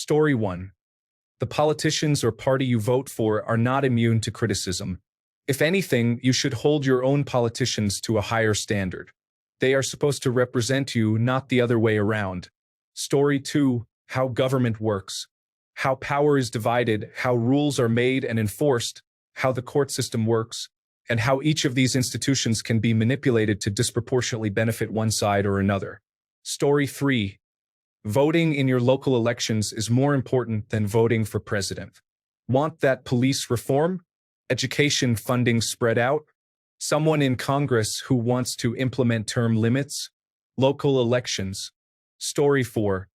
Story 1. The politicians or party you vote for are not immune to criticism. If anything, you should hold your own politicians to a higher standard. They are supposed to represent you, not the other way around. Story 2. How government works. How power is divided, how rules are made and enforced, how the court system works, and how each of these institutions can be manipulated to disproportionately benefit one side or another. Story 3. Voting in your local elections is more important than voting for president. Want that police reform? Education funding spread out? Someone in Congress who wants to implement term limits? Local elections. Story 4.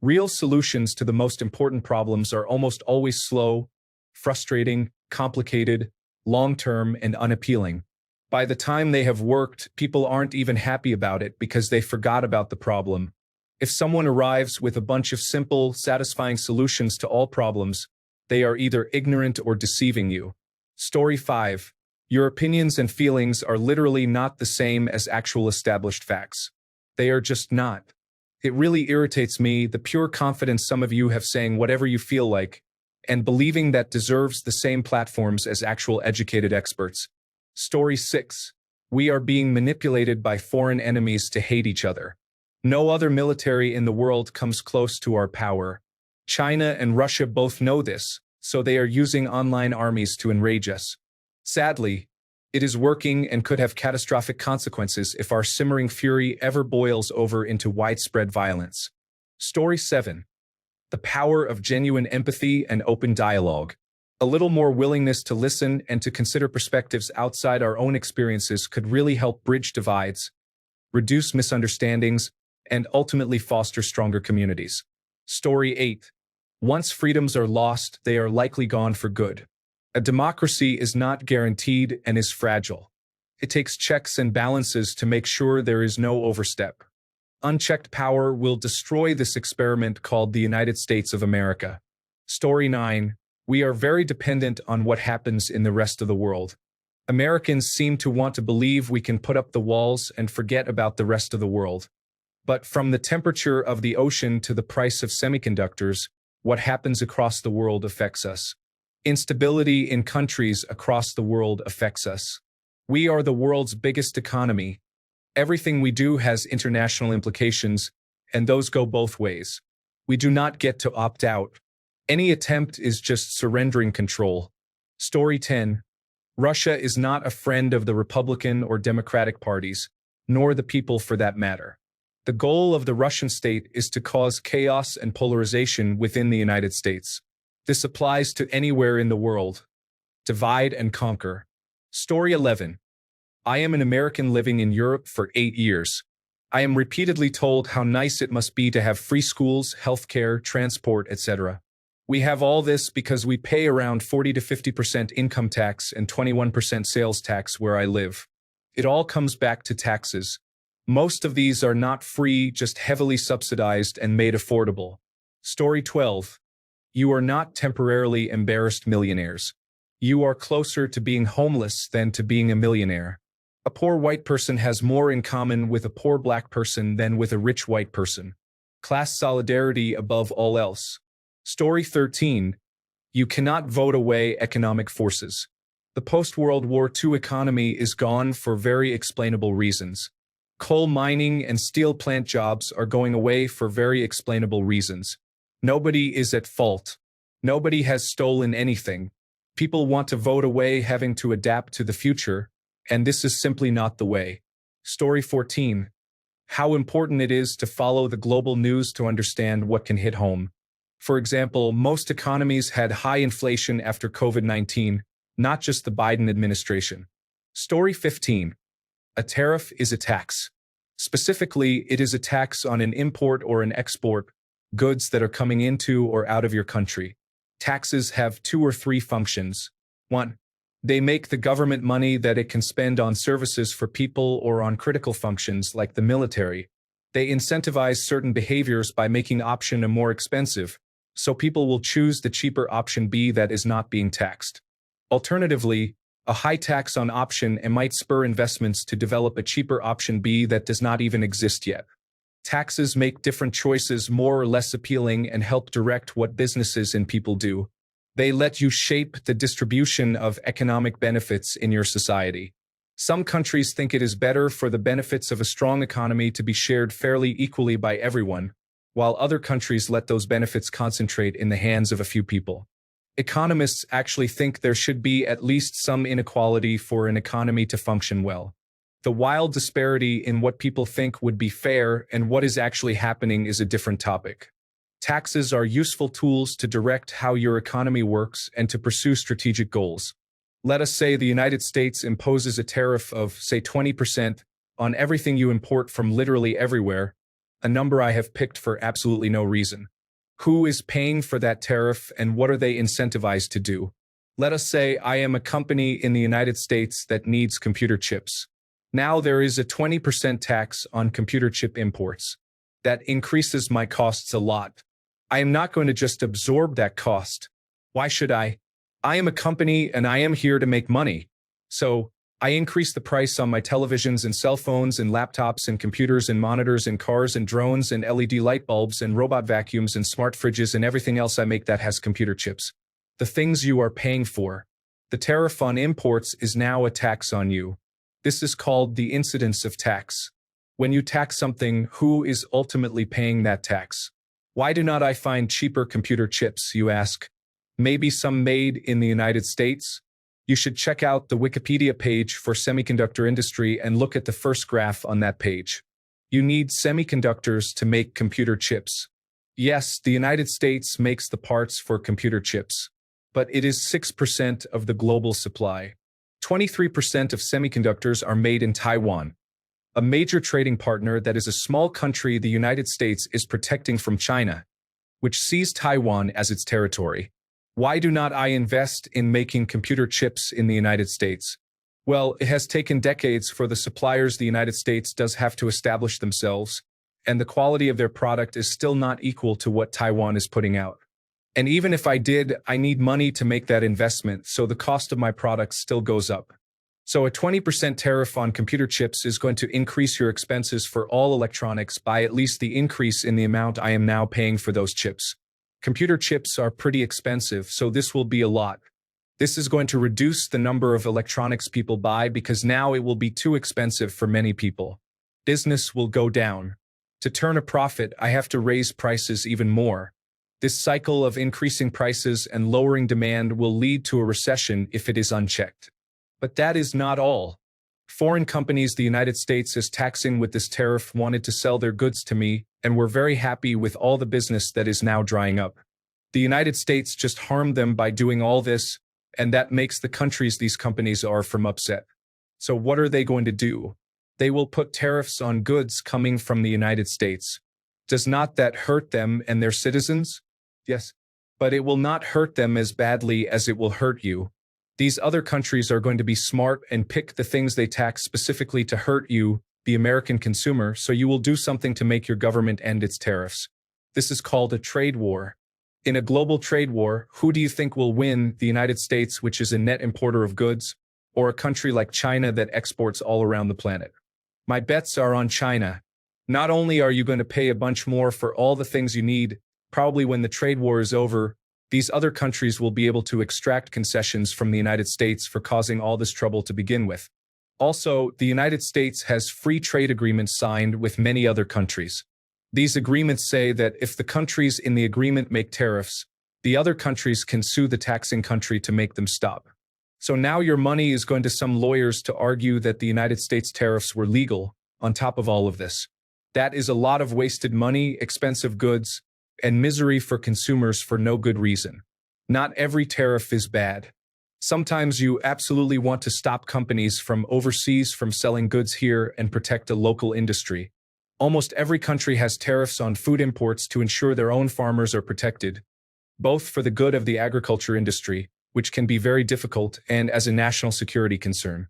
Real solutions to the most important problems are almost always slow, frustrating, complicated, long-term, and unappealing. By the time they have worked, people aren't even happy about it because they forgot about the problem. If someone arrives with a bunch of simple, satisfying solutions to all problems, they are either ignorant or deceiving you. Story 5. Your opinions and feelings are literally not the same as actual established facts. They are just not. It really irritates me, the pure confidence some of you have saying whatever you feel like, and believing that deserves the same platforms as actual educated experts. Story 6. We are being manipulated by foreign enemies to hate each other. No other military in the world comes close to our power. China and Russia both know this, so they are using online armies to enrage us. Sadly, it is working and could have catastrophic consequences if our simmering fury ever boils over into widespread violence. Story 7. The power of genuine empathy and open dialogue. A little more willingness to listen and to consider perspectives outside our own experiences could really help bridge divides, reduce misunderstandings, and ultimately foster stronger communities. Story 8. Once freedoms are lost, they are likely gone for good. A democracy is not guaranteed and is fragile. It takes checks and balances to make sure there is no overstep. Unchecked power will destroy this experiment called the United States of America. Story 9. We are very dependent on what happens in the rest of the world. Americans seem to want to believe we can put up the walls and forget about the rest of the world. But from the temperature of the ocean to the price of semiconductors, what happens across the world affects us. Instability in countries across the world affects us. We are the world's biggest economy. Everything we do has international implications, and those go both ways. We do not get to opt out. Any attempt is just surrendering control. Story 10. Russia is not a friend of the Republican or Democratic parties, nor the people for that matter. The goal of the Russian state is to cause chaos and polarization within the United States. This applies to anywhere in the world. Divide and conquer. Story 11. I am an American living in Europe for 8 years. I am repeatedly told how nice it must be to have free schools, healthcare, transport, etc. We have all this because we pay around 40 to 50% income tax and 21% sales tax where I live. It all comes back to taxes. Most of these are not free, just heavily subsidized and made affordable. Story 12. You are not temporarily embarrassed millionaires. You are closer to being homeless than to being a millionaire. A poor white person has more in common with a poor black person than with a rich white person. Class solidarity above all else. Story 13. You cannot vote away economic forces. The post-World War II economy is gone for very explainable reasons. Coal mining and steel plant jobs are going away for very explainable reasons. Nobody is at fault. Nobody has stolen anything. People want to vote away having to adapt to the future, and this is simply not the way. Story 14. How important it is to follow the global news to understand what can hit home. For example, most economies had high inflation after COVID-19, not just the Biden administration. Story 15. A tariff is a tax. Specifically, it is a tax on an import or an export, goods that are coming into or out of your country. Taxes have 2 or 3 functions. 1. They make the government money that it can spend on services for people or on critical functions like the military. They incentivize certain behaviors by making option A more expensive, so people will choose the cheaper option B that is not being taxed. Alternatively, a high tax on option A might spur investments to develop a cheaper option B that does not even exist yet. Taxes make different choices more or less appealing and help direct what businesses and people do. They let you shape the distribution of economic benefits in your society. Some countries think it is better for the benefits of a strong economy to be shared fairly equally by everyone, while other countries let those benefits concentrate in the hands of a few people. Economists actually think there should be at least some inequality for an economy to function well. The wild disparity in what people think would be fair and what is actually happening is a different topic. Taxes are useful tools to direct how your economy works and to pursue strategic goals. Let us say the United States imposes a tariff of, say, 20% on everything you import from literally everywhere, a number I have picked for absolutely no reason. Who is paying for that tariff and what are they incentivized to do? Let us say I am a company in the United States that needs computer chips. Now there is a 20% tax on computer chip imports. That increases my costs a lot. I am not going to just absorb that cost. Why should I? I am a company and I am here to make money. So I increase the price on my televisions and cell phones and laptops and computers and monitors and cars and drones and LED light bulbs and robot vacuums and smart fridges and everything else I make that has computer chips. The things you are paying for. The tariff on imports is now a tax on you. This is called the incidence of tax. When you tax something, who is ultimately paying that tax? Why do not I find cheaper computer chips, you ask? Maybe some made in the United States? You should check out the Wikipedia page for semiconductor industry and look at the first graph on that page. You need semiconductors to make computer chips. Yes, the United States makes the parts for computer chips, but it is 6% of the global supply. 23% of semiconductors are made in Taiwan, a major trading partner that is a small country the United States is protecting from China, which sees Taiwan as its territory. Why do not I invest in making computer chips in the United States? Well, it has taken decades for the suppliers the United States does have to establish themselves, and the quality of their product is still not equal to what Taiwan is putting out. And even if I did, I need money to make that investment, so the cost of my products still goes up. So a 20% tariff on computer chips is going to increase your expenses for all electronics by at least the increase in the amount I am now paying for those chips. Computer chips are pretty expensive, so this will be a lot. This is going to reduce the number of electronics people buy because now it will be too expensive for many people. Business will go down. To turn a profit, I have to raise prices even more. This cycle of increasing prices and lowering demand will lead to a recession if it is unchecked. But that is not all. Foreign companies the United States is taxing with this tariff wanted to sell their goods to me, and were very happy with all the business that is now drying up. The United States just harmed them by doing all this, and that makes the countries these companies are from upset. So what are they going to do? They will put tariffs on goods coming from the United States. Does not that hurt them and their citizens? Yes, but it will not hurt them as badly as it will hurt you. These other countries are going to be smart and pick the things they tax specifically to hurt you, the American consumer, so you will do something to make your government end its tariffs. This is called a trade war. In a global trade war, who do you think will win, the United States, which is a net importer of goods, or a country like China that exports all around the planet? My bets are on China. Not only are you going to pay a bunch more for all the things you need, probably when the trade war is over, these other countries will be able to extract concessions from the United States for causing all this trouble to begin with. Also, the United States has free trade agreements signed with many other countries. These agreements say that if the countries in the agreement make tariffs, the other countries can sue the taxing country to make them stop. So now your money is going to some lawyers to argue that the United States tariffs were legal on top of all of this. That is a lot of wasted money, expensive goods, and misery for consumers for no good reason. Not every tariff is bad. Sometimes you absolutely want to stop companies from overseas from selling goods here and protect a local industry. Almost every country has tariffs on food imports to ensure their own farmers are protected, both for the good of the agriculture industry, which can be very difficult, and as a national security concern.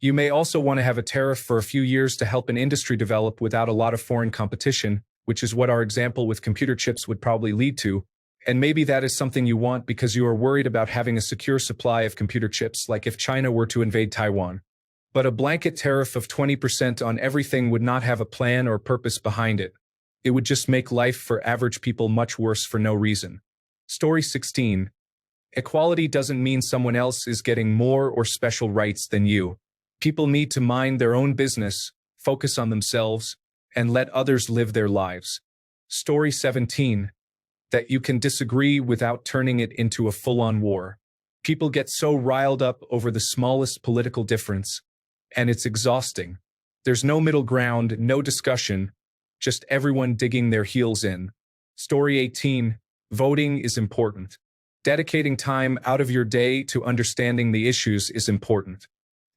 You may also want to have a tariff for a few years to help an industry develop without a lot of foreign competition, which is what our example with computer chips would probably lead to. And maybe that is something you want because you are worried about having a secure supply of computer chips, like if China were to invade Taiwan. But a blanket tariff of 20% on everything would not have a plan or purpose behind it. It would just make life for average people much worse for no reason. Story 16. Equality doesn't mean someone else is getting more or special rights than you. People need to mind their own business, focus on themselves, and let others live their lives. Story 17. That you can disagree without turning it into a full-on war. People get so riled up over the smallest political difference, and it's exhausting. There's no middle ground, no discussion, just everyone digging their heels in. Story 18. Voting is important. Dedicating time out of your day to understanding the issues is important.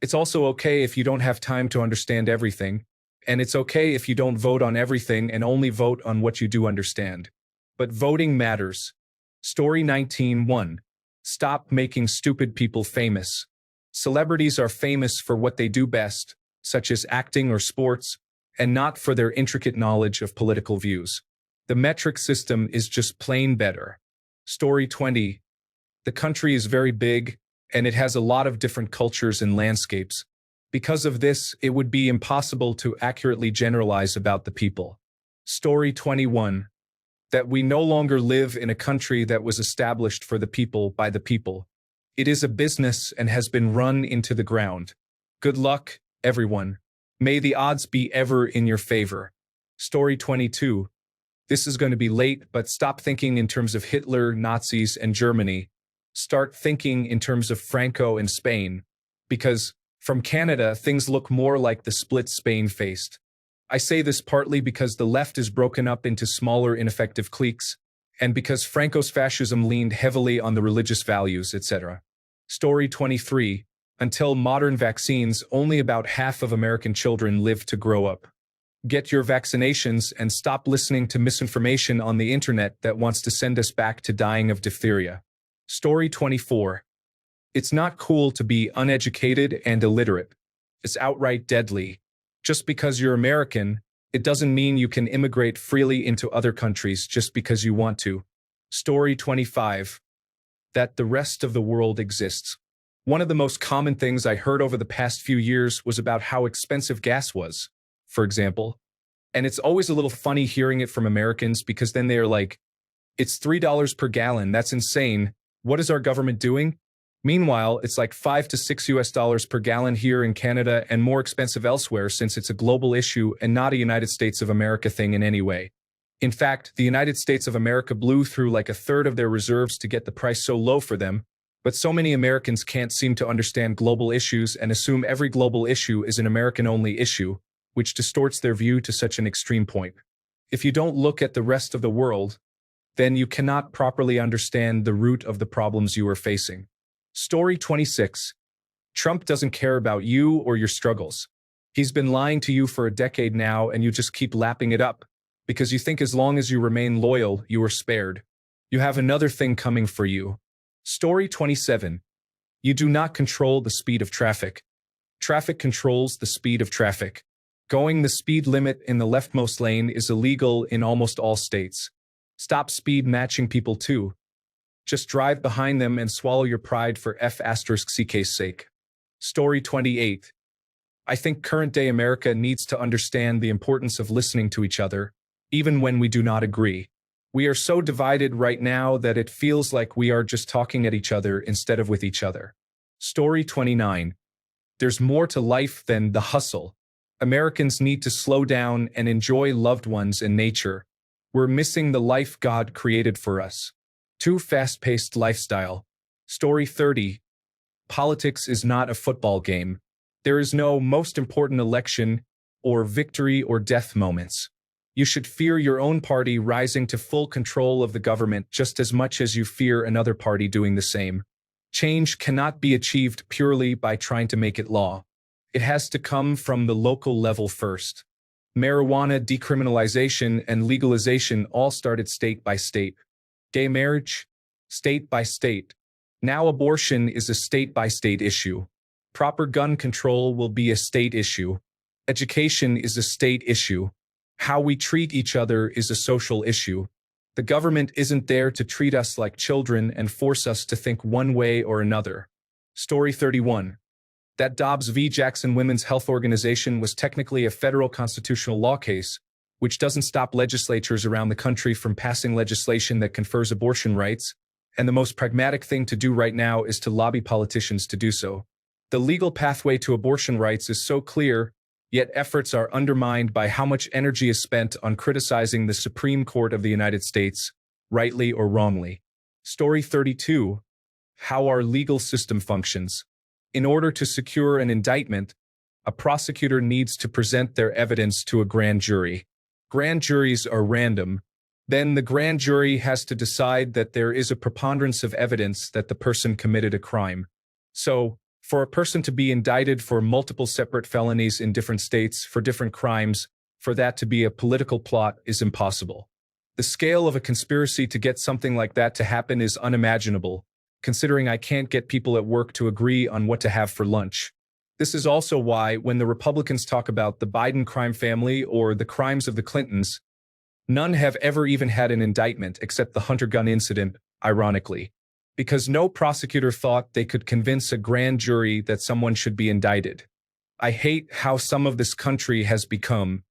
It's also okay if you don't have time to understand everything, and it's okay if you don't vote on everything and only vote on what you do understand. But voting matters. Story 19:1. Stop making stupid people famous. Celebrities are famous for what they do best, such as acting or sports, and not for their intricate knowledge of political views. The metric system is just plain better. Story 20. The country is very big, and it has a lot of different cultures and landscapes. Because of this, it would be impossible to accurately generalize about the people. Story 21. That we no longer live in a country that was established for the people by the people. It is a business and has been run into the ground. Good luck, everyone. May the odds be ever in your favor. Story 22. This is going to be late, but stop thinking in terms of Hitler, Nazis, and Germany. Start thinking in terms of Franco and Spain. Because, from Canada, things look more like the split Spain faced. I say this partly because the left is broken up into smaller ineffective cliques, and because Franco's fascism leaned heavily on the religious values, etc. Story 23. Until modern vaccines, only about half of American children live to grow up. Get your vaccinations and stop listening to misinformation on the internet that wants to send us back to dying of diphtheria. Story 24. It's not cool to be uneducated and illiterate. It's outright deadly. Just because you're American, it doesn't mean you can immigrate freely into other countries just because you want to. Story 25. That the rest of the world exists. One of the most common things I heard over the past few years was about how expensive gas was, for example. And it's always a little funny hearing it from Americans because then they are like, it's $3 per gallon, that's insane. What is our government doing? Meanwhile, it's like $5 to $6 per gallon here in Canada and more expensive elsewhere since it's a global issue and not a United States of America thing in any way. In fact, the United States of America blew through like a third of their reserves to get the price so low for them, but so many Americans can't seem to understand global issues and assume every global issue is an American-only issue, which distorts their view to such an extreme point. If you don't look at the rest of the world, then you cannot properly understand the root of the problems you are facing. Story 26. Trump doesn't care about you or your struggles. He's been lying to you for a decade now and you just keep lapping it up, because you think as long as you remain loyal, you are spared. You have another thing coming for you. Story 27. You do not control the speed of traffic. Traffic controls the speed of traffic. Going the speed limit in the leftmost lane is illegal in almost all states. Stop speed matching people too. Just drive behind them and swallow your pride for F***'s sake. Story 28. I think current-day America needs to understand the importance of listening to each other, even when we do not agree. We are so divided right now that it feels like we are just talking at each other instead of with each other. Story 29. There's more to life than the hustle. Americans need to slow down and enjoy loved ones and nature. We're missing the life God created for us. Too fast-paced lifestyle. Story 30. Politics is not a football game. There is no most important election or victory or death moments. You should fear your own party rising to full control of the government just as much as you fear another party doing the same. Change cannot be achieved purely by trying to make it law. It has to come from the local level first. Marijuana decriminalization and legalization all started state by state. Gay marriage? State by state. Now abortion is a state-by-state issue. Proper gun control will be a state issue. Education is a state issue. How we treat each other is a social issue. The government isn't there to treat us like children and force us to think one way or another. Story 31. That Dobbs v. Jackson Women's Health Organization was technically a federal constitutional law case, which doesn't stop legislatures around the country from passing legislation that confers abortion rights, and the most pragmatic thing to do right now is to lobby politicians to do so. The legal pathway to abortion rights is so clear, yet efforts are undermined by how much energy is spent on criticizing the Supreme Court of the United States, rightly or wrongly. Story 32. How our legal system functions. In order to secure an indictment, a prosecutor needs to present their evidence to a grand jury. Grand juries are random. Then the grand jury has to decide that there is a preponderance of evidence that the person committed a crime. So, for a person to be indicted for multiple separate felonies in different states for different crimes, for that to be a political plot is impossible. The scale of a conspiracy to get something like that to happen is unimaginable, considering I can't get people at work to agree on what to have for lunch. This is also why, when the Republicans talk about the Biden crime family or the crimes of the Clintons, none have ever even had an indictment except the Hunter gun incident, ironically, because no prosecutor thought they could convince a grand jury that someone should be indicted. I hate how some of this country has become,